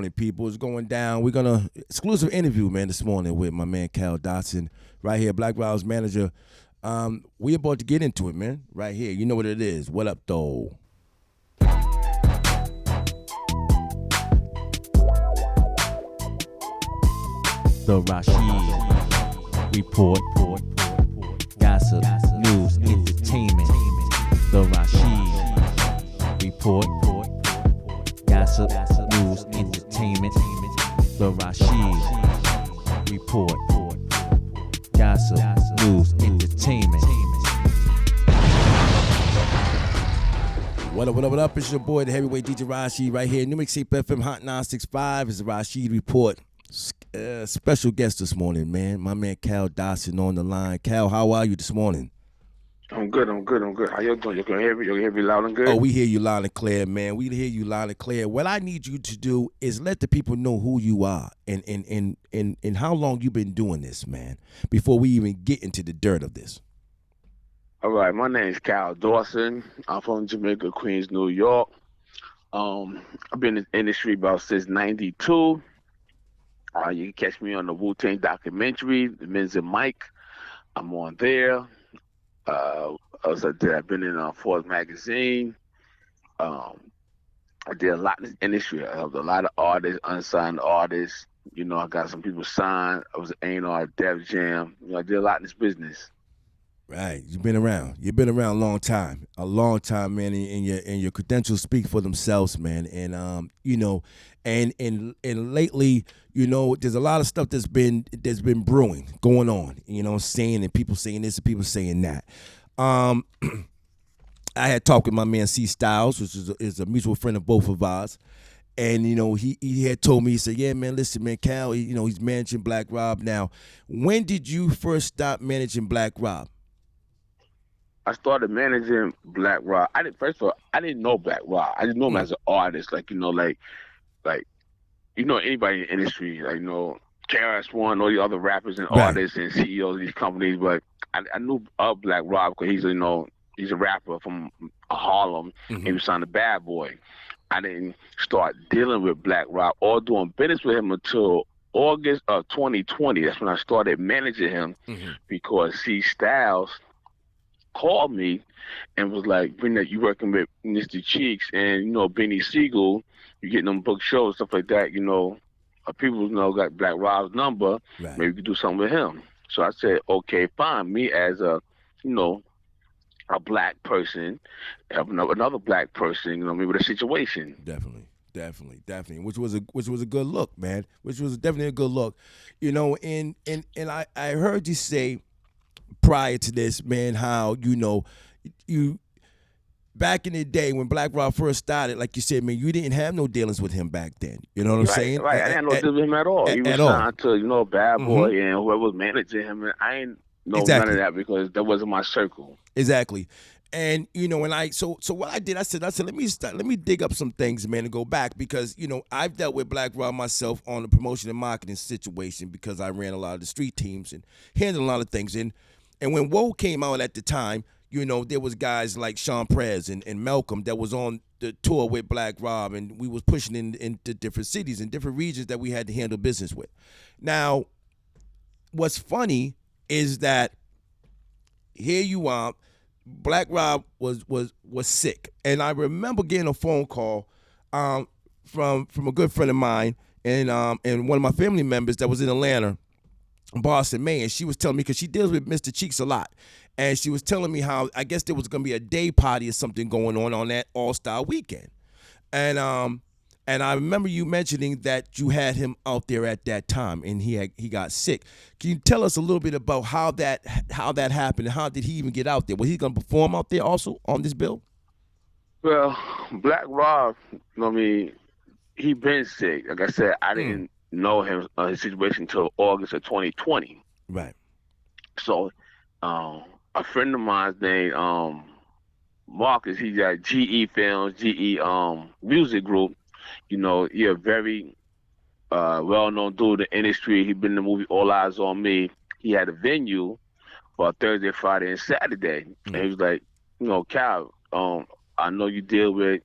morning, people. It's going down. We're gonna exclusive interview, man, this morning with my man KAL DAWSON, right here, Black Rob's manager. We about to get into it, man. Right here. You know what it is. What up, though? The Rashid Report, gossip, news, entertainment. The Rashid Report, gossip, news, entertainment. The Rashid Report, gossip, news, entertainment. What up, what up, what up? It's your boy, the heavyweight DJ Rashid, right here. New Mixtape FM Hot 965 is the Rashid Report. Special guest this morning, man. My man KAL DAWSON on the line. KAL, how are you this morning? I'm good. How you doing? You can hear me? You can hear me loud and good? Oh, we hear you loud and clear, man. We hear you loud and clear. What I need you to do is let the people know who you are and how long you've been doing this, man, before we even get into the dirt of this. All right, my name is KAL DAWSON. I'm from Jamaica, Queens, New York. I've been in the industry about since '92. You can catch me on the Wu-Tang documentary, The Men's and Mike. I'm on there. I've been in Forbes magazine. I did a lot in this industry. I helped a lot of artists, unsigned artists. You know, I got some people signed. I was an A&R at Def Jam. You know, I did a lot in this business. Right, you've been around. You've been around a long time, man. And your credentials speak for themselves, man. And you know, and lately, you know, there's a lot of stuff that's been brewing, going on. You know, saying and people saying this and people saying that. I had talked with my man C Styles, which is a mutual friend of both of ours. And, you know, he had told me, he said, yeah, man, listen, man, KAL, you know, he's managing Black Rob now. When did you first stop managing Black Rob? I started managing Black Rob. I didn't know Black Rob. I didn't know him as an artist, like anybody in the industry, like, you know, KRS-One, all the other rappers and artists and CEOs of these companies, but I knew of Black Rob because he's a rapper from Harlem, and he was signed to Bad Boy. I didn't start dealing with Black Rob or doing business with him until August of 2020. That's when I started managing him because C Styles called me and was like, "Bring you working with Mr. Cheeks and, you know, Benny Siegel, you getting them book shows, stuff like that, you know, people got Black Rob's number, maybe we could do something with him." So I said, okay, fine. Me as a a black person, helping another black person, you know, maybe with a situation. Definitely. Which was a good look, man. Which was definitely a good look. You know, and I heard you say prior to this, man, how, you know, you back in the day when Black Rob first started, like you said, man, you didn't have no dealings with him back then. You know what I'm saying? Right. I didn't know dealings with him at all. He was signed to, you know, Bad Boy and whoever was managing him. And I ain't know none of that because that wasn't my circle. Exactly. And, you know, so what I did, I said, let me dig up some things, man, and go back because, you know, I've dealt with Black Rob myself on the promotion and marketing situation because I ran a lot of the street teams and handled a lot of things. And when Woe came out at the time, you know, there was guys like Sean Prez and Malcolm that was on the tour with Black Rob, and we was pushing into different cities and different regions that we had to handle business with. Now, what's funny is that here you are, Black Rob was sick, and I remember getting a phone call from a good friend of mine and one of my family members that was in Atlanta, Boston, Maine, and she was telling me, because she deals with Mr. Cheeks a lot, and she was telling me how I guess there was going to be a day party or something going on that All-Star weekend. And I remember you mentioning that you had him out there at that time and he got sick. Can you tell us a little bit about how that happened and how did he even get out there? Was he going to perform out there also on this bill? Well, Black Rob, you know what I mean, he been sick. Like I said, I didn't know him, his situation until August of 2020. Right. So, a friend of mine's named Marcus, he got GE Films, GE Music Group. You know, he a very well-known dude in the industry. He been in the movie All Eyes on Me. He had a venue for Thursday, Friday, and Saturday. And he was like, you know, KAL, I know you deal with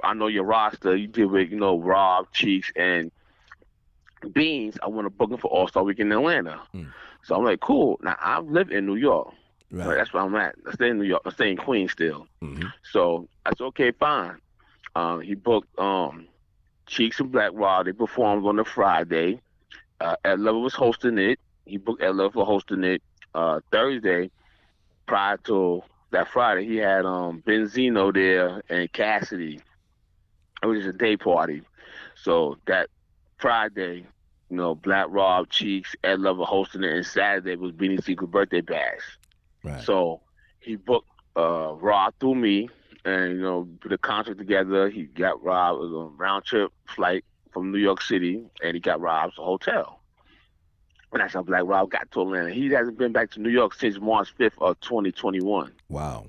I know your roster. You did with Rob, Cheeks, and Beans. I want to book him for All Star Week in Atlanta. Mm. So I'm like, cool. Now I live in New York. Right, Right. that's where I'm at. I stay in New York. I stay in Queens still. Mm-hmm. So I said, okay, fine. He booked Cheeks and Black Rod. They performed on the Friday. Ed Lover was hosting it. He booked Ed Lover for hosting it Thursday. Prior to that Friday, he had Benzino there and Cassidy. It was just a day party. So that Friday, Black Rob, Cheeks, Ed Lover hosting it, and Saturday was Beanie Siegel's birthday bash. Right. So he booked Rob through me, and put a contract together. He got Rob, it was a round trip flight from New York City, and he got Rob's hotel. And that's how Black Rob got to Atlanta. He hasn't been back to New York since March 5th of 2021. Wow.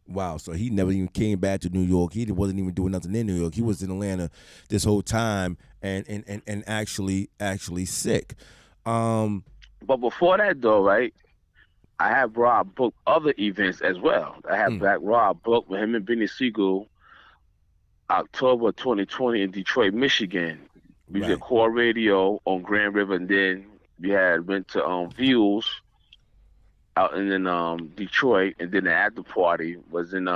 Wow. So he never even came back to New York. He wasn't even doing nothing in New York. He was in Atlanta this whole time and actually sick. But before that, though, right, I have Rob book other events as well. I have Black Rob booked with him and Benny Siegel October 2020 in Detroit, Michigan. We did Core Radio on Grand River, and then we went to Views out in Detroit, and then the after party was in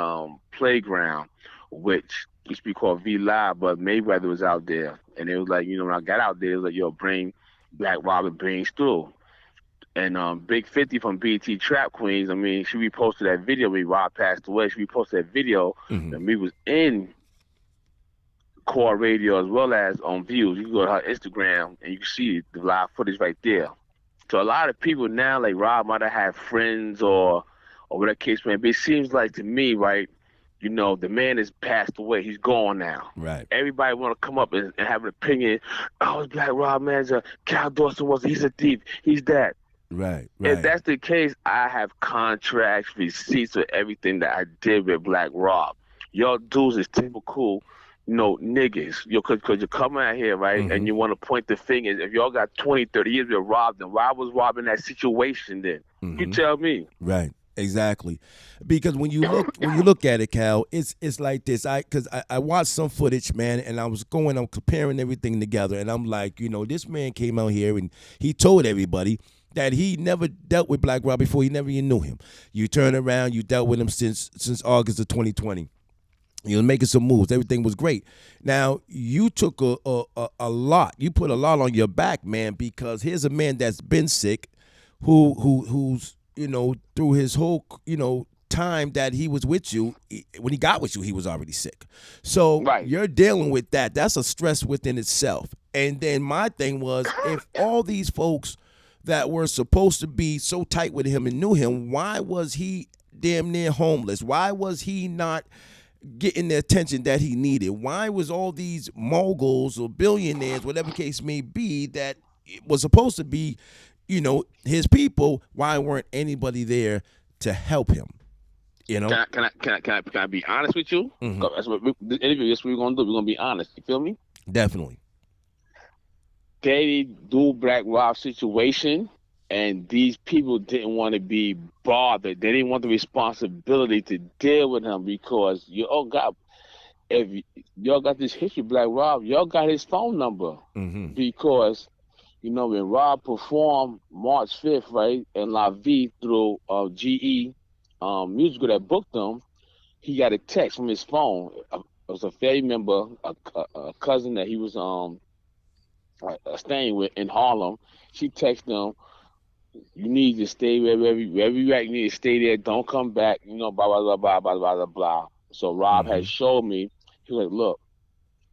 Playground, which used to be called V Live, but Mayweather was out there, and it was like, when I got out there, it was like, yo, bring Black Robin Brains through. And Big 50 from BT Trap Queens, I mean, she reposted that video when Rob passed away. She reposted that video, and we was in Core Radio as well as on Views. You can go to her Instagram, and you can see the live footage right there. So a lot of people now, like Rob might have had friends or whatever case may be. It seems like to me, right, the man has passed away. He's gone now. Right. Everybody want to come up and have an opinion. Oh, it's Black Rob manager. KAL he's a thief. He's that. Right. If that's the case, I have contracts, receipts of everything that I did with Black Rob. Y'all dudes is typical, niggas. Because you're coming out here, right, and you want to point the fingers. If y'all got 20, 30 years with Rob, then why was Rob in that situation then? You tell me. Right. Exactly, because when you look at it, KAL, it's like this. I watched some footage, man, and I'm comparing everything together, and I'm like, this man came out here and he told everybody that he never dealt with Black Rob before. He never even knew him. You turn around, you dealt with him since August of 2020. You was making some moves. Everything was great. Now you took a lot. You put a lot on your back, man, because here's a man that's been sick, who's through his whole time that he was with you. When he got with you, he was already sick. So you're dealing with that. That's a stress within itself. And then my thing was, if all these folks that were supposed to be so tight with him and knew him, why was he damn near homeless? Why was he not getting the attention that he needed? Why was all these moguls or billionaires, whatever case may be, that was supposed to be, his people, why weren't anybody there to help him? Can I be honest with you? That's what this interview. That's what we're gonna do. We're gonna be honest. You feel me? Definitely. They do Black Rob situation, and these people didn't want to be bothered. They didn't want the responsibility to deal with him because y'all got this history, Black Rob, y'all got his phone number because when Rob performed March 5th, right, in La Vie through GE Musical that booked him, he got a text from his phone. It was a family member, a cousin that he was staying with in Harlem. She texted him, "You need to stay wherever you at. You need to stay there. Don't come back. Blah blah blah blah blah blah blah." So Rob had showed me. He was like, "Look,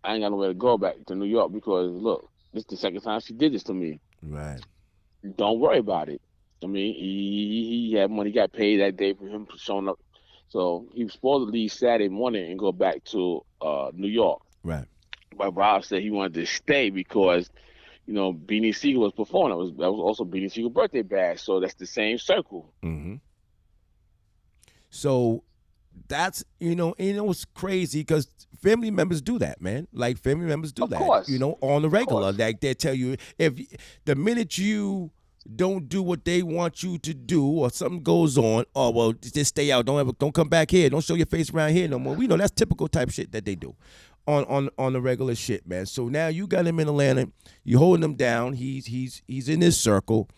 I ain't got nowhere to go back to New York because look, this is the second time she did this to me. Right. Don't worry about it." I mean, he had money, got paid that day for him showing up. So he was supposed to leave Saturday morning and go back to New York. Right. But Rob said he wanted to stay because, Beanie Siegel was performing. That was also Beanie Siegel's birthday bash. So that's the same circle. So that's, it's crazy because family members do that, man. Like family members do that, course. On the regular. Like they tell you, if the minute you don't do what they want you to do, or something goes on, oh well, just stay out. Don't come back here. Don't show your face around here no more. We know that's typical type shit that they do on the regular shit, man. So now you got him in Atlanta. You holding him down. He's in his circle,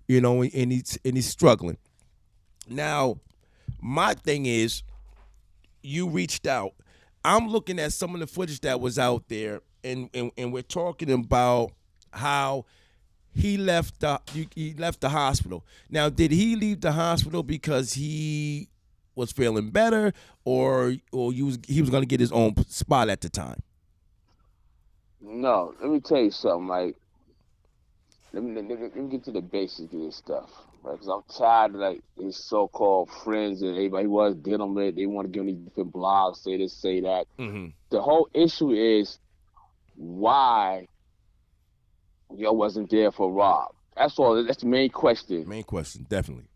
you know, and he's struggling. Now, my thing is, you reached out. I'm looking at some of the footage that was out there, and we're talking about how he left the hospital. Now, did he leave the hospital because he was feeling better, or he was going to get his own spot at the time? No, let me tell you something. Like, let me get to the basics of this stuff, right? Because I'm tired of like his so-called friends and everybody who was dealing with it. They want to give me different blogs, say this, say that. Mm-hmm. The whole issue is why y'all wasn't there for Rob. That's all. That's the main question. Main question, definitely.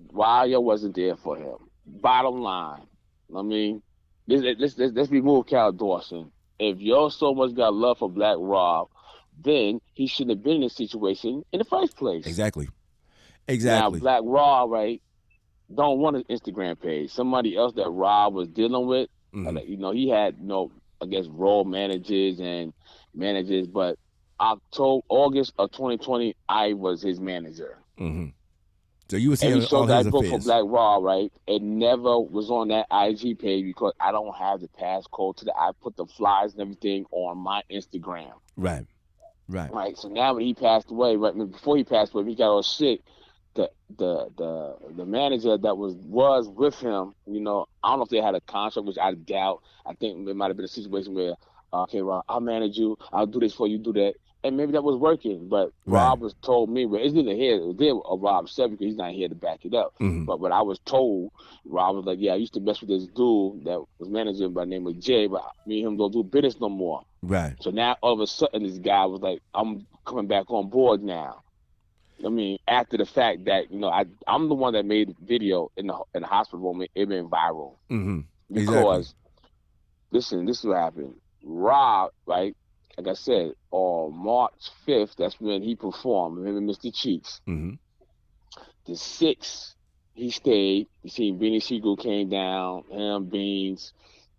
Why y'all wasn't there for him? Bottom line, I mean, let's remove KAL DAWSON. If y'all so much got love for Black Rob, then he shouldn't have been in this situation in the first place. Exactly. Now, Black Rob, right, don't want an Instagram page. Somebody else that Rob was dealing with, you know, he had, you know, I guess, role managers, but August of 2020, I was his manager. Mm-hmm. So you were seeing every show all that his I booked affairs. for Black Raw, right? It never was on that IG page because I don't have the passcode to I put the flyers and everything on my Instagram. Right. Right. So now when he passed away, right before he passed away, he got all sick. The manager that was with him, you know, I don't know if they had a contract, which I doubt. I think it might have been a situation where, okay, Rob, I'll manage you. I'll do this for you, do that. And maybe that was working, but Rob was told me, well, it's neither here or there what Rob said because he's not here to back it up. Mm-hmm. But what I was told, Rob was like, yeah, I used to mess with this dude that was managing by the name of Jay, but me and him don't do business no more. Right. So now all of a sudden this guy was like, I'm coming back on board now. I mean, after the fact that, you know, I'm the one that made the video in the hospital room, it went viral. Mm-hmm. Because, listen, this is what happened. Rob, right, like I said, on March 5th, that's when he performed, him and Mr. Cheeks. Mm-hmm. The 6th, he stayed. You seen Beanie Siegel came down, him, Beans,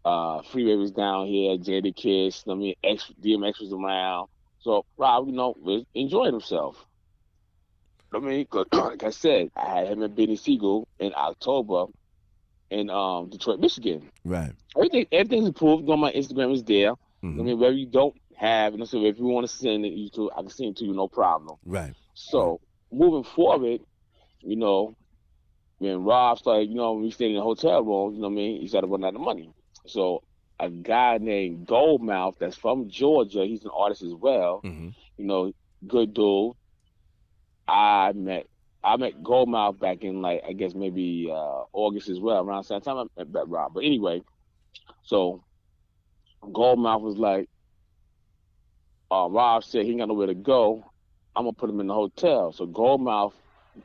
Freeway was down here, Jada Kiss, I mean, DMX was around. So Rob, you know, was enjoying himself. I mean, cause, like I said, I had him and Benny Siegel in October in Detroit, Michigan. Right. Everything's approved. On my Instagram is there. Mm-hmm. I mean, whatever you don't have, and so if you want to send it to, I can send it to you, no problem. Right. So moving forward, you know, when Rob started, you know, we stayed in the hotel room, you know what I mean, he started running out of money. So a guy named Goldmouth that's from Georgia, he's an artist as well. Mm-hmm. You know, good dude. I met Goldmouth back in like I guess maybe August as well, around the same time I met Rob. But anyway, so Goldmouth was like, Rob said he ain't got nowhere to go. I'm gonna put him in the hotel. So Goldmouth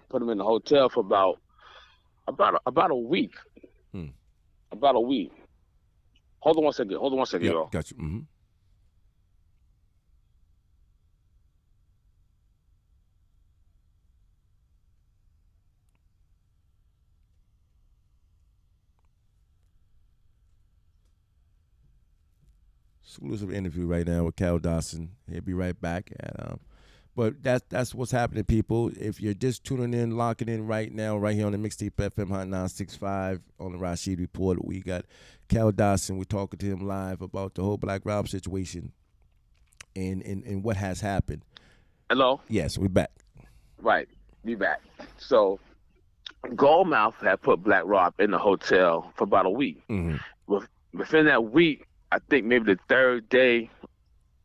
put him in the hotel for about a week. About a week. Hold on one second, y'all. Got you. Mm-hmm. Exclusive interview right now with KAL DAWSON. He'll be right back. But that's what's happening, people. If you're just tuning in, locking in right now, right here on the Mixtape FM Hot 965 on the Rashid Report, we got KAL DAWSON. We're talking to him live about the whole Black Rob situation and what has happened. Hello? Yes, we're back. Right, we back. So Goldmouth had put Black Rob in the hotel for about a week. Mm-hmm. Within that week, I think maybe the third day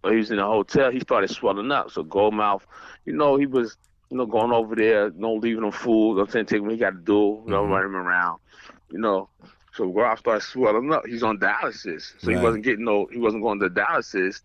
he was in the hotel, he started swelling up. So Goldmouth, you know, he was, you know, going over there, you know, leaving him food, I'm saying, take what he got to do, you know, running him around, you know. So Rob started swelling up. He's on dialysis. So he wasn't going to dialysis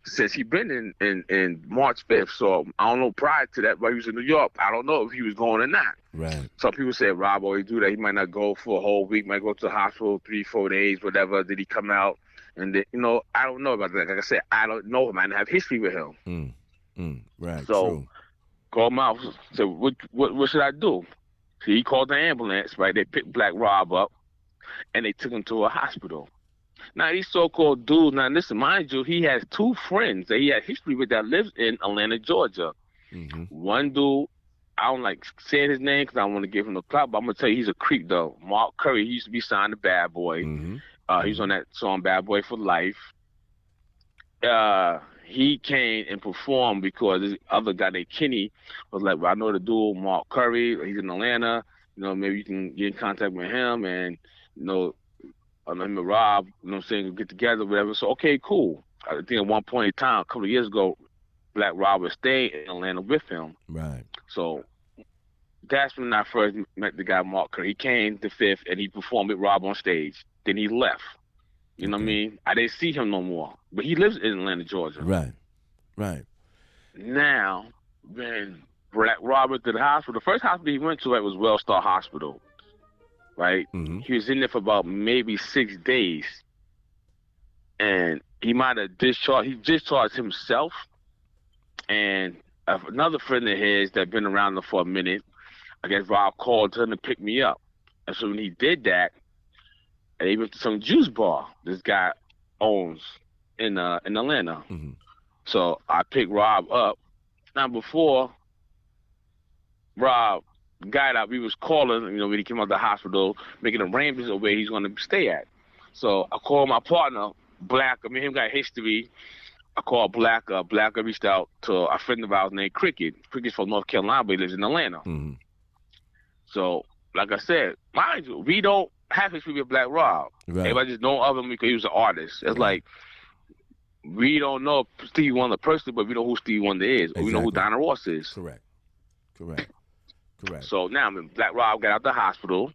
since he been in March 5th. So I don't know prior to that, while he was in New York, I don't know if he was going or not. Right. Some people say Rob always do that. He might not go for a whole week, might go to the hospital 3-4 days, whatever. Did he come out? And then, you know, I don't know about that. Like I said, I don't know him. I didn't have history with him. Right. So true. Called him out. Said, what should I do? So he called the ambulance, right? They picked Black Rob up, and they took him to a hospital. Now, these so-called dudes, now listen, mind you, he has 2 friends that he had history with that lives in Atlanta, Georgia. Mm-hmm. One dude, I don't like saying his name because I don't want to give him the clout, but I'm going to tell you he's a creep, though. Mark Curry, he used to be signed to Bad Boy. Mm-hmm. He was on that song Bad Boy for Life. He came and performed because this other guy named Kenny was like, well, I know the dude, Mark Curry, he's in Atlanta. You know, maybe you can get in contact with him and, you know, him and Rob, you know what I'm saying, get together, whatever. So, okay, cool. I think at one point in time, a couple of years ago, Black Rob was staying in Atlanta with him. Right. So that's when I first met the guy, Mark Curry. He came the 5th, and he performed with Rob on stage. Then he left. You know what I mean? I didn't see him no more. But he lives in Atlanta, Georgia. Right. Right. Now, when Black Rob went to the hospital, the first hospital he went to was Wellstar Hospital. Right? Mm-hmm. He was in there for about maybe 6 days. And he might have discharged himself. And another friend of his that been around him for a minute, I guess Rob called him to pick me up. And so when he did that, and he went to some juice bar this guy owns in Atlanta. Mm-hmm. So I picked Rob up. Now before Rob got up, he was calling, you know, when he came out of the hospital, making arrangements of where he's going to stay at. So I called my partner, Black. I mean, him got history. I called Black. Black reached out to a friend of ours named Cricket. Cricket's from North Carolina, but he lives in Atlanta. Mm-hmm. So, like I said, mind you, we don't have history with Black Rob. Right. Everybody just know of him because he was an artist. It's like, we don't know Stevie Wonder personally, but we know who Stevie Wonder is. Or we know who Donna Ross is. Correct. So now, when Black Rob got out the hospital,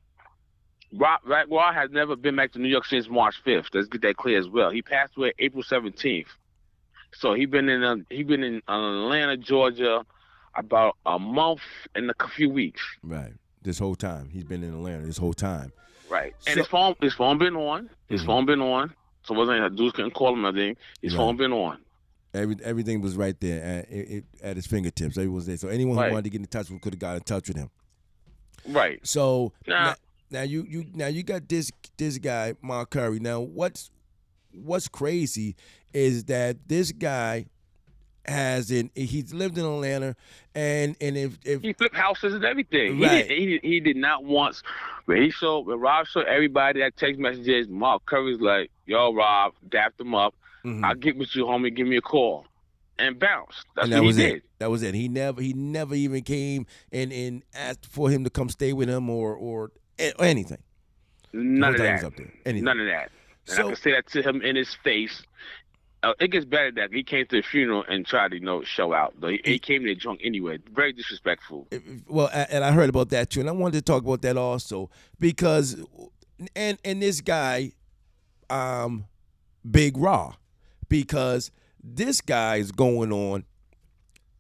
Black Rob has never been back to New York since March 5th. Let's get that clear as well. He passed away April 17th. So he been in Atlanta, Georgia, about a month and a few weeks. Right. This whole time he's been in Atlanta. This whole time. Right. And his phone been on. His phone been on. So it wasn't like dudes couldn't call him or anything. His phone been on. Everything was right there at his fingertips. Everything was there. So anyone who wanted to get in touch with could have got in touch with him. Right. So now you got this guy Mark Curry. Now what's crazy is that this guy he's lived in Atlanta and if he flipped houses and everything. Right. He did not once when Rob showed everybody that text messages, Mark Curry's like, yo, Rob, dapped him up. Mm-hmm. I'll get with you, homie, give me a call. And bounced. That's what he did. That was it. He never even came and asked for him to come stay with him or anything. None of that. Up there. Anything. None of that. And So, I can say that to him in his face. It gets better that he came to the funeral and tried to, show out. He came there drunk anyway. Very disrespectful. Well, and I heard about that too, and I wanted to talk about that also because, and this guy, Big Raw, because this guy is going on,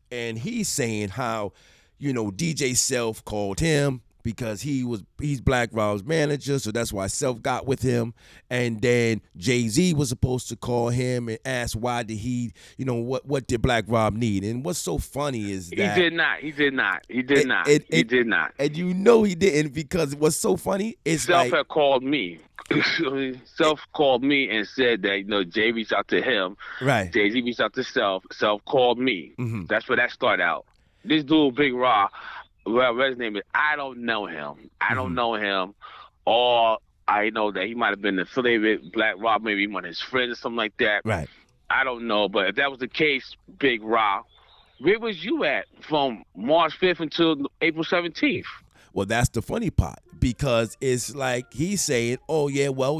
and he's saying how, DJ Self called him because he's Black Rob's manager, so that's why Self got with him. And then Jay-Z was supposed to call him and ask why did he, what did Black Rob need? And what's so funny is that He did not. He did not. He did not. And he didn't because what's so funny is Self had called me. Self called me and said that Jay reached out to him. Right. Jay-Z reached out to Self. Self called me. Mm-hmm. That's where that started out. This dude, Big Raw, whatever his name is, I don't know him. I don't know him. Or I know that he might have been affiliated with Black Rob, maybe one of his friends or something like that. Right. I don't know. But if that was the case, Big Raw, where was you at from March 5th until April 17th? Well, that's the funny part because it's like he's saying, oh, yeah, well,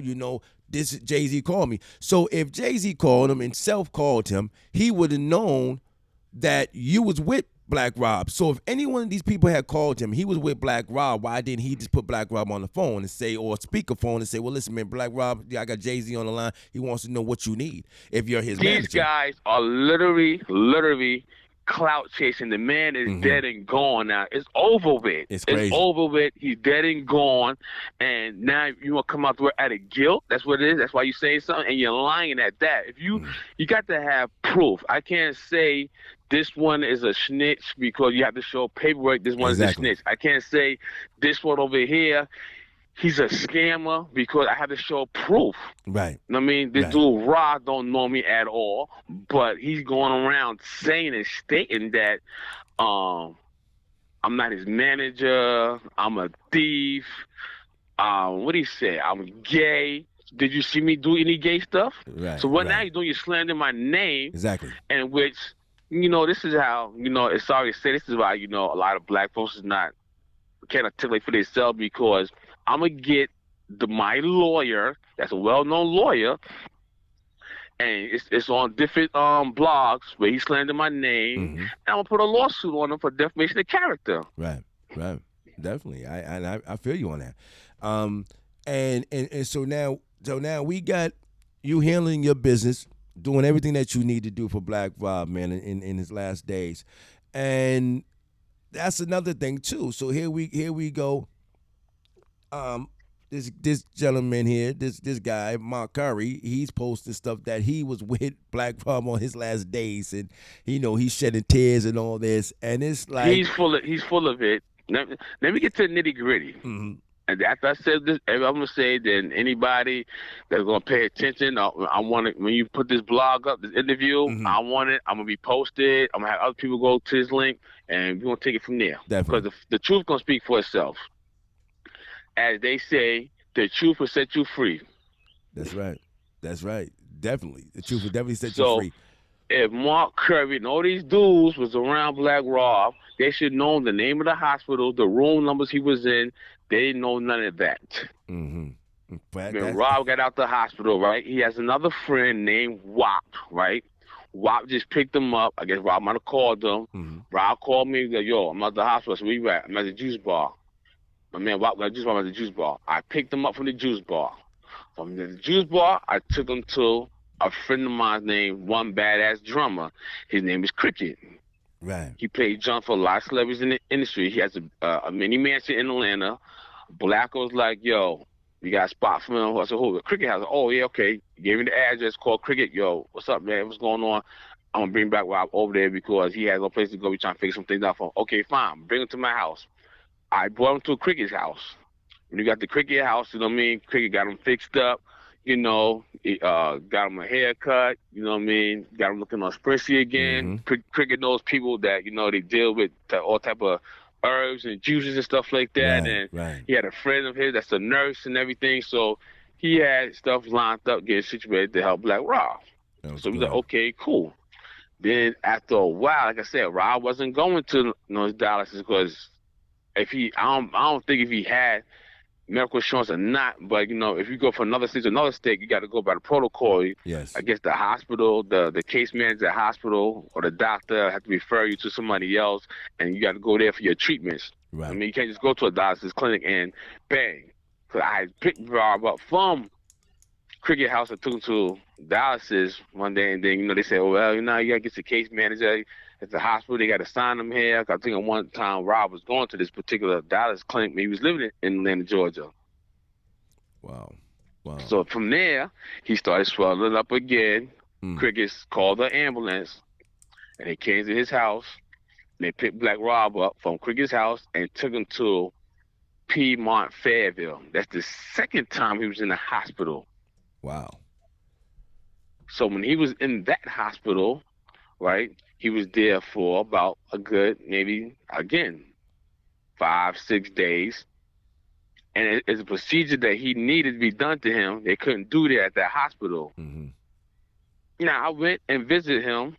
this Jay-Z called me. So if Jay-Z called him and Self called him, he would have known that you was with Black Rob. So if any one of these people had called him, he was with Black Rob, why didn't he just put Black Rob on the phone and say, or speakerphone and say, well, listen, man, Black Rob, I got Jay-Z on the line. He wants to know what you need if you're his manager. These guys are literally clout chasing. The man is dead and gone now. It's over with. It's crazy. It's over with. He's dead and gone. And now you want to come out there at a guilt. That's what it is. That's why you say something and you're lying at that. If you got to have proof. I can't say this one is a snitch because you have to show paperwork. This one is a Exactly. snitch. I can't say this one over here, he's a scammer because I have to show proof. Right. I mean, this dude Rod don't know me at all, but he's going around saying and stating that I'm not his manager, I'm a thief. What do you say? I'm gay. Did you see me do any gay stuff? Right. So what now you're doing? You're slandering my name. Exactly. And which, this is how, it's sorry to say, this is why, a lot of black folks can't articulate for themselves, because I'm going to get my lawyer, that's a well-known lawyer, and it's on different blogs where he slandered my name, and I'm going to put a lawsuit on him for defamation of character. Right. Definitely. I feel you on that. And so now we got you handling your business, doing everything that you need to do for Black Rob, man, in his last days. And that's another thing too. So here we go. This gentleman here, this guy, Mark Curry, he's posting stuff that he was with Black Rob on his last days, and he's shedding tears and all this, and it's like he's full of it. Let me get to the nitty gritty. Mm-hmm. And after I said this, I'm gonna say that anybody that's gonna pay attention, I want it when you put this blog up, this interview. Mm-hmm. I want it. I'm gonna be posted. I'm gonna have other people go to this link, and we're gonna take it from there. Definitely. Because the truth gonna speak for itself. As they say, the truth will set you free. That's right. Definitely, the truth will definitely set you free. If Mark Curry and all these dudes was around Black Rob, they should know the name of the hospital, the room numbers he was in. They didn't know none of that. Mm-hmm. When Rob got out the hospital, right, he has another friend named Wop, right? Wop just picked him up. I guess Rob might have called him. Mm-hmm. Rob called me. He said, yo, I'm at the hospital. So where you at? I'm at the juice bar. My man Wop got a juice bar. I'm at the juice bar. I picked him up from the juice bar. From the juice bar, I took him to a friend of mine named One Badass Drummer. His name is Cricket. Right. He played drum for a lot of celebrities in the industry. He has a mini mansion in Atlanta. Blacko's like, yo, you got a spot for him? I said, who? Cricket House. Oh, yeah, okay. He gave me the address, called Cricket. Yo, what's up, man? What's going on? I'm going to bring back Rob over there because he has no place to go. We're trying to figure some things out for him. Okay, fine. Bring him to my house. I brought him to Cricket's house. When you got the Cricket house, you know what I mean? Cricket got him fixed up. Got him a haircut, you know what I mean? Got him looking all spritzy again. Mm-hmm. Cricket knows people that, they deal with all type of herbs and juices and stuff like that. He had a friend of his that's a nurse and everything. So he had stuff lined up, getting situated to help Black Rob. So we like, okay, cool. Then after a while, like I said, Rob wasn't going to his dialysis because I don't think if he had medical insurance or not, but if you go from another state to another state, you got to go by the protocol. Yes. I guess the hospital, the case manager at the hospital or the doctor have to refer you to somebody else, and you got to go there for your treatments. Right. I mean, you can't just go to a dialysis clinic and bang. So I picked Rob up from Cricket House. I took him to dialysis one day, and then they said, well, you got to get the case manager at the hospital. They got to sign him here. I think at one time Rob was going to this particular dialysis clinic. He was living in Atlanta, Georgia. Wow. So from there, he started swelling up again. Crickets called the ambulance, and they came to his house. They picked Black Rob up from Cricket's house and took him to Piedmont, Fayetteville. That's the second time he was in the hospital. Wow. So when he was in that hospital, right, he was there for about a good, maybe, again, 5-6 days. And it's a procedure that he needed to be done to him. They couldn't do that at that hospital. Mm-hmm. I went and visited him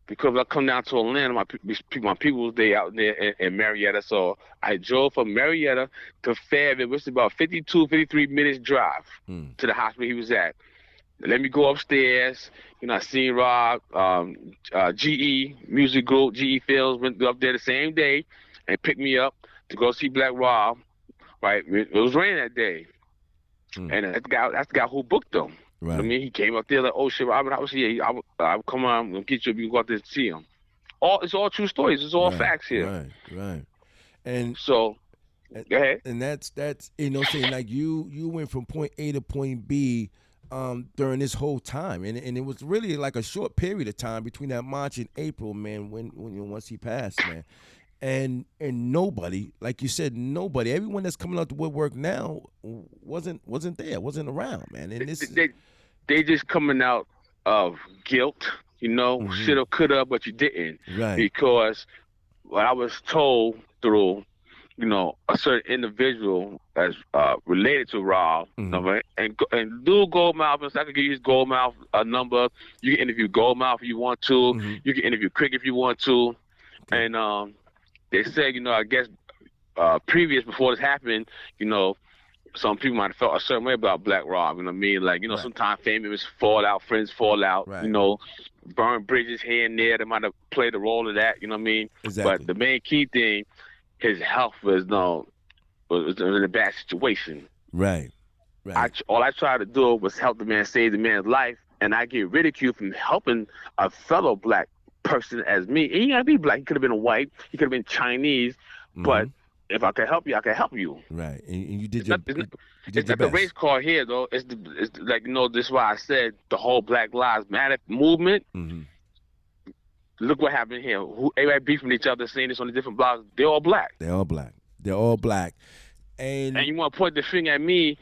because I come down to Atlanta. My people's day out there in Marietta. So I drove from Marietta to Fayetteville, which is about 53 minutes drive to the hospital he was at. Let me go upstairs. I seen Rob, GE Music Group, GE Fields went up there the same day and picked me up to go see Black Rob. Right, it was raining that day, and that's the guy who booked him. Right. I mean, he came up there like, oh shit, Robert, I was here. I'll come on, I'm gonna get you. You can go out there and see him. It's all true stories. It's all facts here. Right. And so, go ahead. And that's saying like you went from point A to point B. during this whole time, and it was really like a short period of time between that March and April, man. When once he passed, man, and nobody, like you said, nobody, everyone that's coming out the woodwork now wasn't there, wasn't around, man. And this, they just coming out of guilt, shoulda, coulda, but you didn't, right? Because what I was told through, a certain individual that's related to Rob, and Lou Goldmouth, I could give you his Goldmouth number. You can interview Goldmouth if you want to. You can interview Crick if you want to. Okay. And they said, I guess previous before this happened, some people might have felt a certain way about Black Rob. You know what I mean? Like, right. Sometimes famous fall out, friends fall out. Right. Burn bridges here and there. They might have played a role of that. You know what I mean? Exactly. But the main key thing, his health was in a bad situation. Right. All I tried to do was help the man, save the man's life, and I get ridiculed from helping a fellow Black person as me. He ain't gotta be Black. He could have been white. He could have been Chinese. But if I could help you, I can help you. Right, and you did it's not the race car here, though. It's like, this is why I said the whole Black Lives Matter movement. Look what happened here. Everybody beefing each other, saying this on the different blogs. They're all Black. They're all Black. And you want to point the finger at me,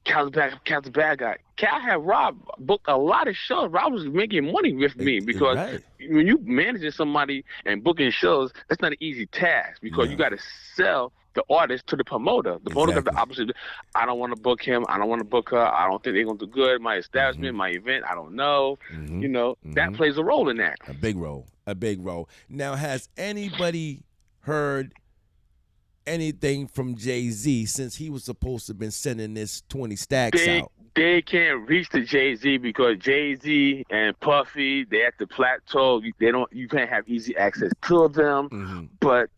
Cal's the bad guy. Cal had Rob book a lot of shows. Rob was making money with me because when you managing somebody and booking shows, that's not an easy task because you got to sell the artist to the promoter. The promoter got the opposite. I don't want to book him. I don't want to book her. I don't think they're going to do good. My establishment, my event, I don't know. That plays a role in that. A big role. Now, has anybody heard anything from Jay-Z since he was supposed to have been sending this 20 stacks out? They can't reach the Jay-Z because Jay-Z and Puffy, they're at the plateau. You can't have easy access to them. But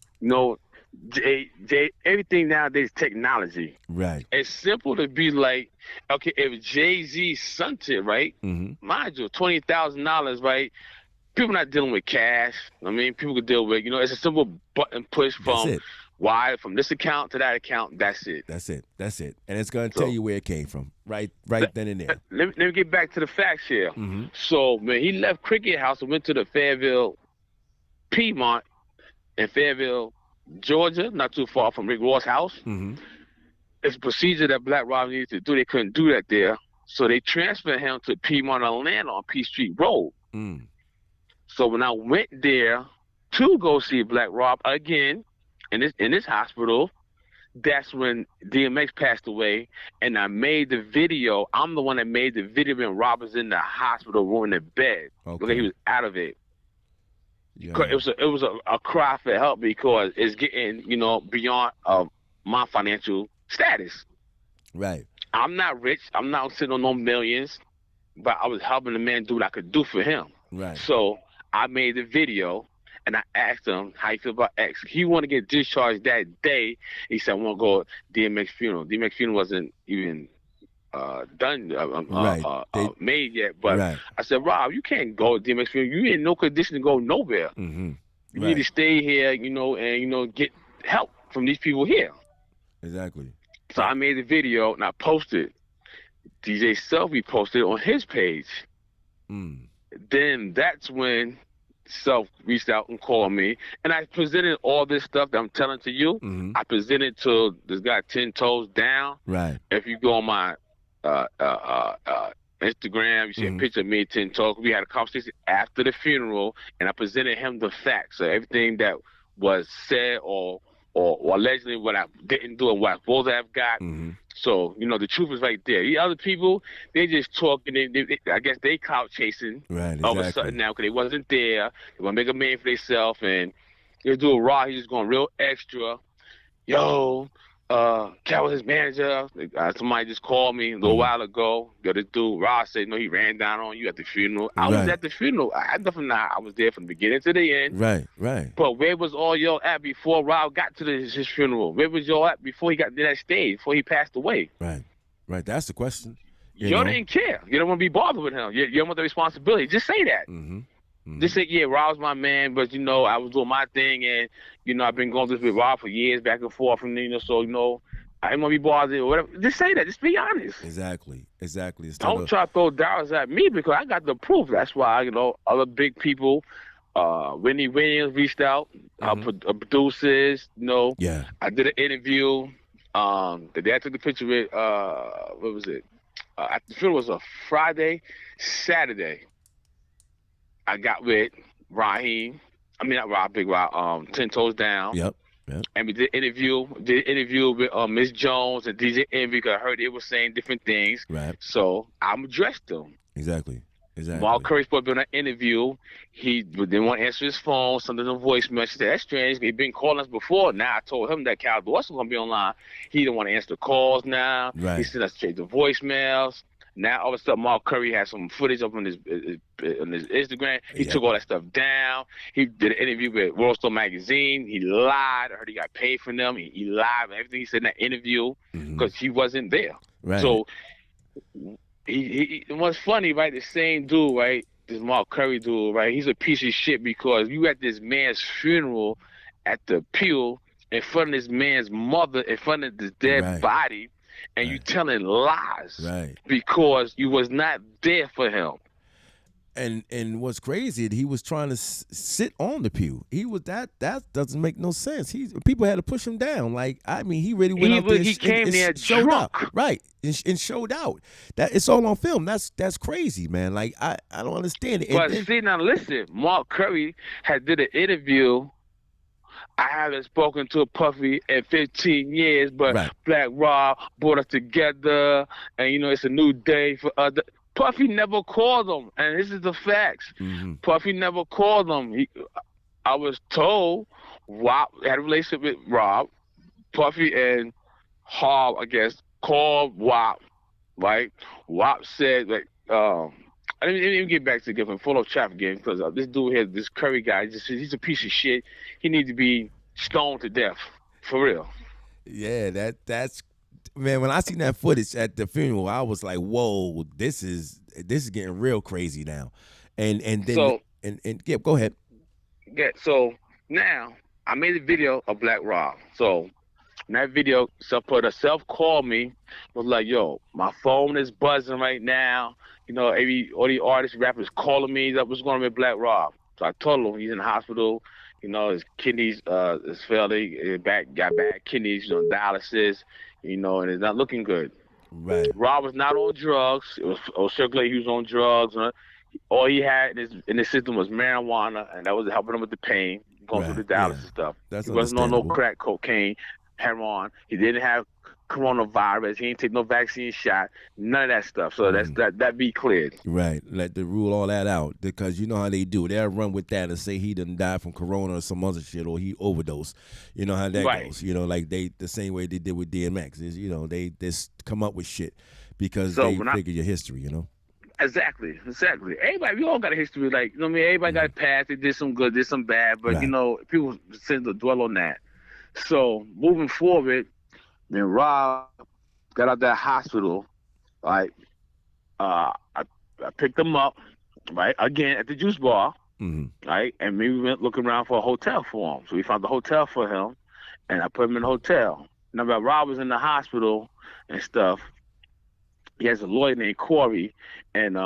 everything nowadays is technology. Right. It's simple to be like, okay, if Jay-Z sent it, right? Mind you, $20,000, right? People not dealing with cash. I mean, people could deal with, it's a simple button push from from this account to that account. That's it. And it's going to tell you where it came from, right then and there. Let me get back to the facts here. So, man, he left Cricket House and went to the Fayetteville Piedmont in Fayetteville, Georgia, not too far from Rick Ross' house. It's a procedure that Black Rob needed to do. They couldn't do that there. So they transferred him to Piedmont, Atlanta on P Street Road. So when I went there to go see Black Rob again in this hospital, that's when DMX passed away, and I made the video. I'm the one that made the video when Rob was in the hospital room in the bed. Okay, he was out of it. Yeah. It was a cry for help because it's getting beyond my financial status. Right. I'm not rich. I'm not sitting on no millions, but I was helping the man do what I could do for him. Right. So I made the video, and I asked him how you feel about X. He wanted to get discharged that day. He said, I want to go to DMX funeral. DMX funeral wasn't even done, made yet. But I said, Rob, you can't go to DMX funeral. You in no condition to go nowhere. You need to stay here, and get help from these people here. Exactly. So I made the video and I posted. DJ Selfie posted it on his page. Then that's when Self reached out and called me, and I presented all this stuff that I'm telling to you. I presented to this guy 10 Toes Down. Right. If you go on my Instagram, you see a picture of me 10 Toes. We had a conversation after the funeral, and I presented him the facts. So everything that was said or allegedly what I didn't do and what I supposed to have got. So, the truth is right there. The other people, they just talking. I guess they clout chasing all of a sudden now because they wasn't there. They want to make a man for themselves, and they do a raw. He's just going real extra. Yo, Cal was his manager. Somebody just called me a little while ago. Got this dude, Ross, said, he ran down on you at the funeral. I was at the funeral. I had nothing. I was there from the beginning to the end. Right. But where was all y'all at before Rob got to his funeral? Where was y'all at before he got to that stage, before he passed away? Right. That's the question. Y'all didn't care. You don't want to be bothered with him. You don't want the responsibility. Just say that. Just say, yeah, Rob's my man, but, I was doing my thing, and, I've been going through this with Rob for years, back and forth, and, so, I didn't want to be bothered or whatever. Just say that. Just be honest. Exactly. Instead Don't of, try to throw dollars at me because I got the proof. That's why, other big people, Whitney Williams reached out, producers, yeah, I did an interview. The day I took the picture with, what was it? I feel it was a Friday, Saturday. I got with Raheem. I mean, not Rob, Big Rob, 10 Toes Down. yep. And we did interview with Miss Jones and DJ Envy because I heard they were saying different things. Right. So I'm addressed them. Exactly. Mark Curry's supposed to be on an interview. He didn't want to answer his phone, something in the voicemail. She said, that's strange. He'd been calling us before. Now I told him that KAL was going to be online. He didn't want to answer the calls now. Right. He sent us straight to voicemails. Now all of a sudden Mark Curry has some footage up on his Instagram. He took all that stuff down. He did an interview with World Star Magazine. He lied. I heard he got paid for them. He lied and everything he said in that interview because he wasn't there. Right. So he what's funny, right? The same dude, right? This Mark Curry dude, right? He's a piece of shit because you at this man's funeral at the pew in front of this man's mother, in front of this dead body. And you telling lies because you was not there for him. And what's crazy, he was trying to sit on the pew. He was that doesn't make no sense. People had to push him down. Like, I mean, he really went out there. He came there showed drunk. out, right? And showed out. That it's all on film. That's crazy, man. Like, I don't understand it. But see, now listen, Mark Curry had did an interview. I haven't spoken to Puffy in 15 years, but Black Rob brought us together, and it's a new day for us. Puffy never called him, and this is the facts. Puffy never called him. I was told Rob had a relationship with Rob. Puffy and Harv, I guess, called Wop, right? Wop said, like, I didn't even get back to give him full of traffic again because this dude here, this Curry guy, he's a piece of shit. He needs to be stoned to death, for real. Yeah, that's man. When I seen that footage at the funeral, I was like, "Whoa, this is getting real crazy now." And then yeah, go ahead. Yeah, so now I made a video of Black Rob. So in that video, self called me, was like, "Yo, my phone is buzzing right now. All the artists, rappers calling me. That was going to be Black Rob." So I told him he's in the hospital. His kidneys is failing. Got bad kidneys. Dialysis. And it's not looking good. Right. Rob was not on drugs. It was circulating. He was on drugs. All he had in his system was marijuana, and that was helping him with the pain, going through the dialysis stuff. He wasn't on no crack cocaine, heroin. He didn't have coronavirus. He didn't take no vaccine shot. None of that stuff. So that be cleared. Right. Let the rule all that out because you know how they do. They'll run with that and say he done died from corona or some other shit or he overdosed. You know how that goes. Like the same way they did with DMX. They just come up with shit because they figure your history. Exactly. Everybody, we all got a history. Like, everybody got a past. They did some good, did some bad. But, people tend to dwell on that. So, moving forward, then Rob got out that hospital, right? I picked him up, right, again at the juice bar, right? And we went looking around for a hotel for him. So we found the hotel for him, and I put him in the hotel. Now, while Rob was in the hospital and stuff, he has a lawyer named Corey, and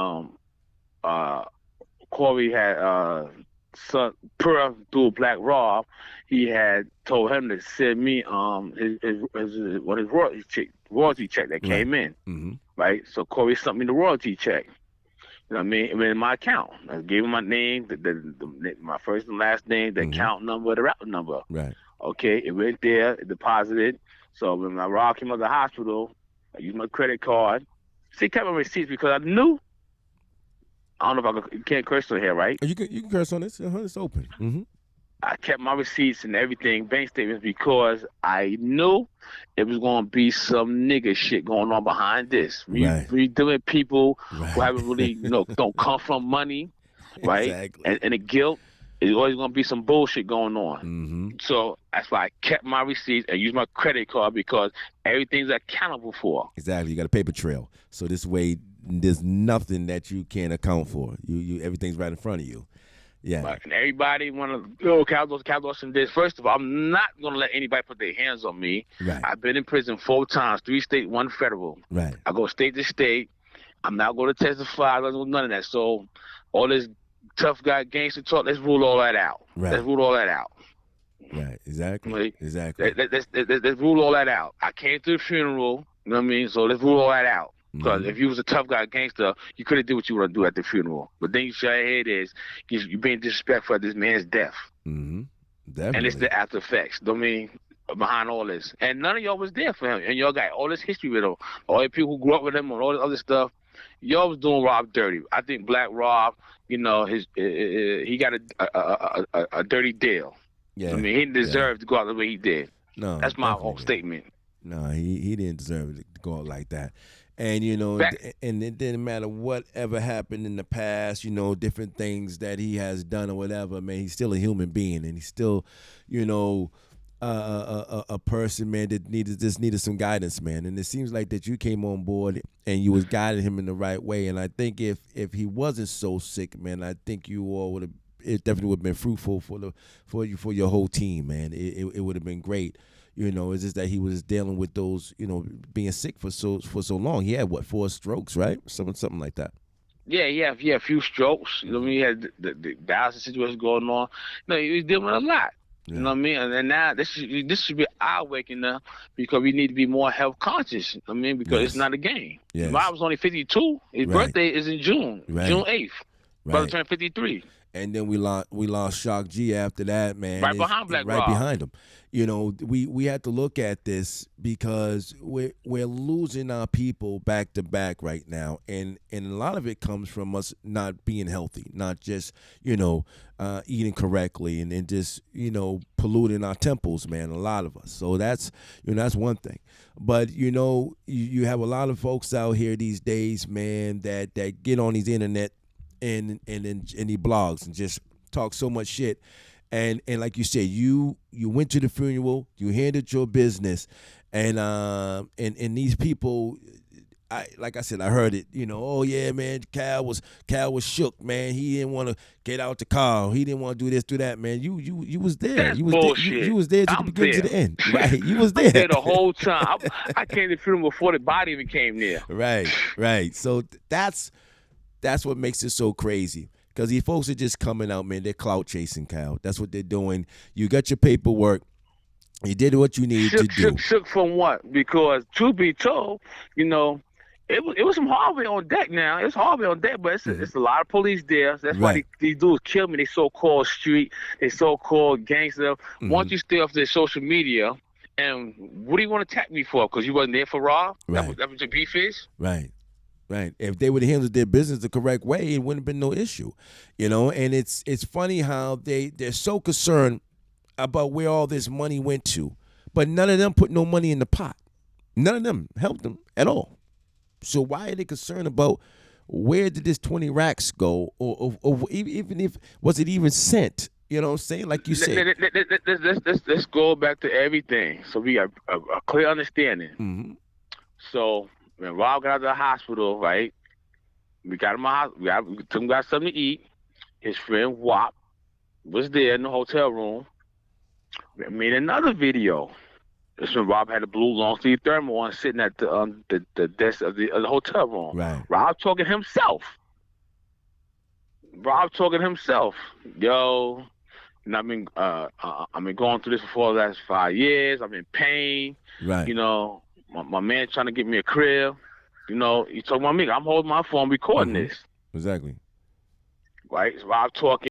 Corey had son through Black Rob. He had told him to send me his royalty check that came in, right? So Corey sent me the royalty check. You know what I mean? It went in my account. I gave him my name, my first and last name, the account number, the route number. Right. Okay, it went there, it deposited. So when my Rob came out of the hospital, I used my credit card. See, kept my receipts because I knew. I don't know if you can't curse on here, right? You can curse on this. It's open. I kept my receipts and everything, bank statements, because I knew it was going to be some nigga shit going on behind this. We dealing with people who haven't really, don't come from money, right? Exactly. And the guilt is always going to be some bullshit going on. So that's why I kept my receipts and used my credit card because everything's accountable for. Exactly. You got a paper trail. So this way, there's nothing that you can't account for. You everything's right in front of you. Yeah. But everybody want to, Cal Dawson this. First of all, I'm not going to let anybody put their hands on me. Right. I've been in prison 4 times, 3 state, 1 federal. Right. I go state to state. I'm not going to testify. I don't do none of that. So all this tough guy gangster talk, let's rule all that out. Right. Let's rule all that out. Right. Exactly. Like, Exactly. Let's rule all that out. I came to the funeral. You know what I mean? So let's rule all that out. Because if you was a tough guy gangster, you could have did what you want to do at the funeral. But then you show your head is you're being disrespectful at this man's death. Mm-hmm. Definitely. And it's the after effects. I mean, behind all this. And none of y'all was there for him. And y'all got all this history with him. All the people who grew up with him and all this other stuff. Y'all was doing Rob dirty. I think Black Rob, you know, he got a dirty deal. Yeah. I mean, he didn't deserve to go out the way he did. No. That's my whole statement. No, he didn't deserve to go out like that. And, you know, and it didn't matter whatever happened in the past, you know, different things that he has done or whatever, man, he's still a human being. And he's still, you know, a person, man, that needed some guidance, man. And it seems like that you came on board and you was guiding him in the right way. And I think if he wasn't so sick, man, I think you all would have, it definitely would have been fruitful for your whole team, man. It would have been great. You know, it's just that he was dealing with those, you know, being sick for so long. He had 4 strokes, right? Something like that. Yeah, he had a few strokes. You know what I mean? He had the dialysis situation going on. No, he was dealing with a lot. Yeah. You know what I mean? And now this should be our waking up because we need to be more health conscious. I mean, because it's not a game. Yes. Rob was only 52. His birthday is in June, June 8th. Brother turned 53. And then we lost Shock G after that, man. Right behind Black Rob. Right behind him. You know, we have to look at this because we're losing our people back to back right now, and a lot of it comes from us not being healthy, not just, you know, eating correctly and just, you know, polluting our temples, man. A lot of us. So that's, you know, that's one thing. But you know, you have a lot of folks out here these days, man, that get on these internet and the blogs and just talk so much shit. And like you said, you went to the funeral, you handled your business, and these people, like I said, I heard it. You know, oh yeah, man, Cal was shook, man. He didn't want to get out the car. He didn't want to do this, do that, man. You was there. That's bullshit. You was there to the beginning to the end, right? You was there. I'm there the whole time. I came to the funeral before the body even came there. Right. So that's what makes it so crazy. Because these folks are just coming out, man. They're clout chasing, Cal. That's what they're doing. You got your paperwork. You did what you needed to do. Shook from what? Because truth be told, you know, it was some hardware on deck now. It's hardware on deck, but it's a lot of police there. So that's why these dudes kill me. They so-called street. They so-called gangster. Once you stay off their social media, and what do you want to attack me for? Because you wasn't there for Rob? Right. That was your beef is? Right. If they would have handled their business the correct way, it wouldn't have been no issue, you know. And it's funny how they're so concerned about where all this money went to, but none of them put no money in the pot. None of them helped them at all. So why are they concerned about where did this 20 racks go, or even if was it even sent? You know what I'm saying? Like you said. Let's go back to everything, so we got a clear understanding. Mm-hmm. So. When Rob got out of the hospital, right, we got him out. We took him, got something to eat. His friend Wop was there in the hotel room. We made another video. This when Rob had a blue long sleeve thermal on, sitting at the desk of the hotel room. Right. Rob talking himself. Yo, you know, I've been going through this for the last 5 years. I'm in pain. Right. You know. My man trying to get me a crib, you know. He talking about me. I'm holding my phone, recording this. Exactly. Right, so Rob talking.